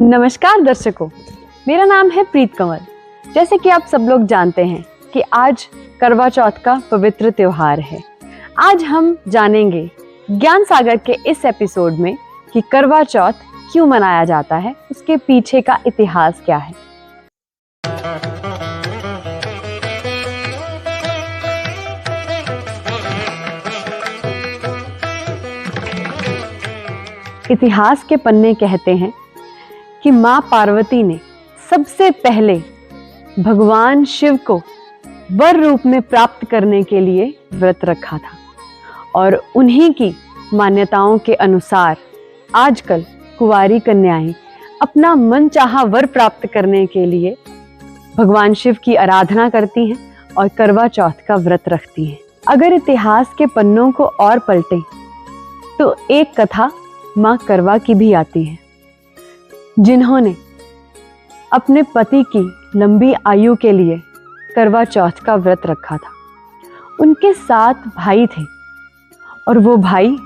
नमस्कार दर्शकों, मेरा नाम है प्रीत कंवर। जैसे कि आप सब लोग जानते हैं कि आज करवा चौथ का पवित्र त्योहार है। आज हम जानेंगे ज्ञान सागर के इस एपिसोड में कि करवा चौथ क्यों मनाया जाता है, उसके पीछे का इतिहास क्या है। इतिहास के पन्ने कहते हैं कि मां पार्वती ने सबसे पहले भगवान शिव को वर रूप में प्राप्त करने के लिए व्रत रखा था और उन्हीं की मान्यताओं के अनुसार आजकल कुंवारी कन्याएं अपना मनचाहा वर प्राप्त करने के लिए भगवान शिव की आराधना करती हैं और करवा चौथ का व्रत रखती हैं। अगर इतिहास के पन्नों को और पलटें तो एक कथा मां करवा की भी आती है, जिन्होंने अपने पति की लंबी आयु के लिए करवा चौथ का व्रत रखा था। उनके 7 भाई थे और वो भाई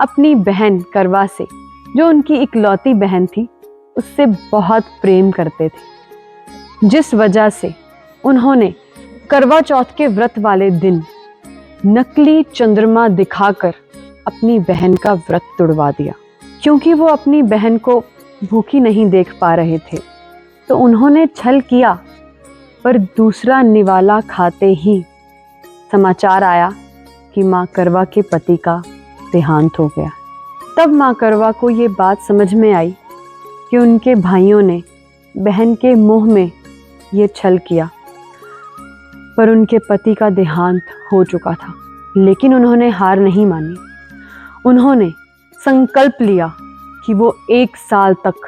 अपनी बहन करवा से, जो उनकी इकलौती बहन थी, उससे बहुत प्रेम करते थे, जिस वजह से उन्होंने करवा चौथ के व्रत वाले दिन नकली चंद्रमा दिखाकर अपनी बहन का व्रत तुड़वा दिया। क्योंकि वो अपनी बहन को भूखी नहीं देख पा रहे थे तो उन्होंने छल किया, पर दूसरा निवाला खाते ही समाचार आया कि मां करवा के पति का देहांत हो गया। तब मां करवा को ये बात समझ में आई कि उनके भाइयों ने बहन के मुंह में ये छल किया, पर उनके पति का देहांत हो चुका था। लेकिन उन्होंने हार नहीं मानी। उन्होंने संकल्प लिया कि वो 1 साल तक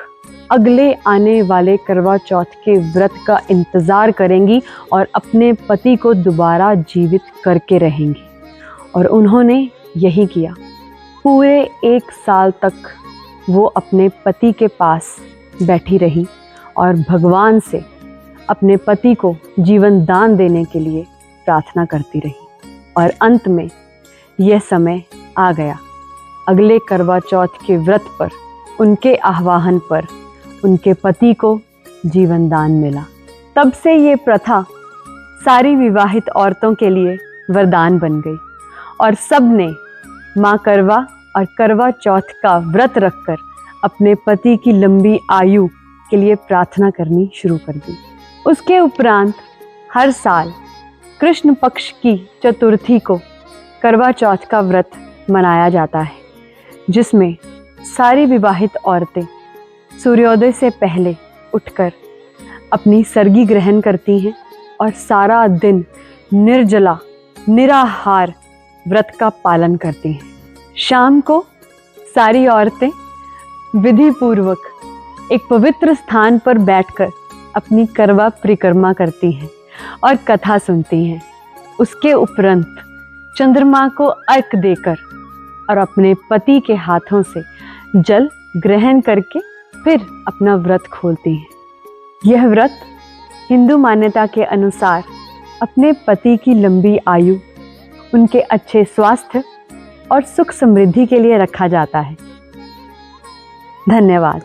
अगले आने वाले करवा चौथ के व्रत का इंतजार करेंगी और अपने पति को दोबारा जीवित करके रहेंगी। और उन्होंने यही किया। पूरे 1 साल तक वो अपने पति के पास बैठी रही और भगवान से अपने पति को जीवन दान देने के लिए प्रार्थना करती रही। और अंत में यह समय आ गया। अगले करवा चौथ के व्रत पर, उनके आह्वान पर उनके पति को जीवन दान मिला। तब से ये प्रथा सारी विवाहित औरतों के लिए वरदान बन गई और सब ने मां करवा और करवा चौथ का व्रत रखकर अपने पति की लंबी आयु के लिए प्रार्थना करनी शुरू कर दी। उसके उपरांत हर साल कृष्ण पक्ष की चतुर्थी को करवा चौथ का व्रत मनाया जाता है, जिसमें सारी विवाहित औरतें सूर्योदय से पहले उठकर अपनी सरगी ग्रहण करती हैं और सारा दिन निर्जला निराहार व्रत का पालन करती हैं। शाम को सारी औरतें विधि पूर्वक एक पवित्र स्थान पर बैठकर अपनी करवा परिक्रमा करती हैं और कथा सुनती हैं। उसके उपरांत चंद्रमा को अर्घ देकर और अपने पति के हाथों से जल ग्रहण करके फिर अपना व्रत खोलती हैं। यह व्रत हिंदू मान्यता के अनुसार अपने पति की लंबी आयु, उनके अच्छे स्वास्थ्य और सुख समृद्धि के लिए रखा जाता है। धन्यवाद।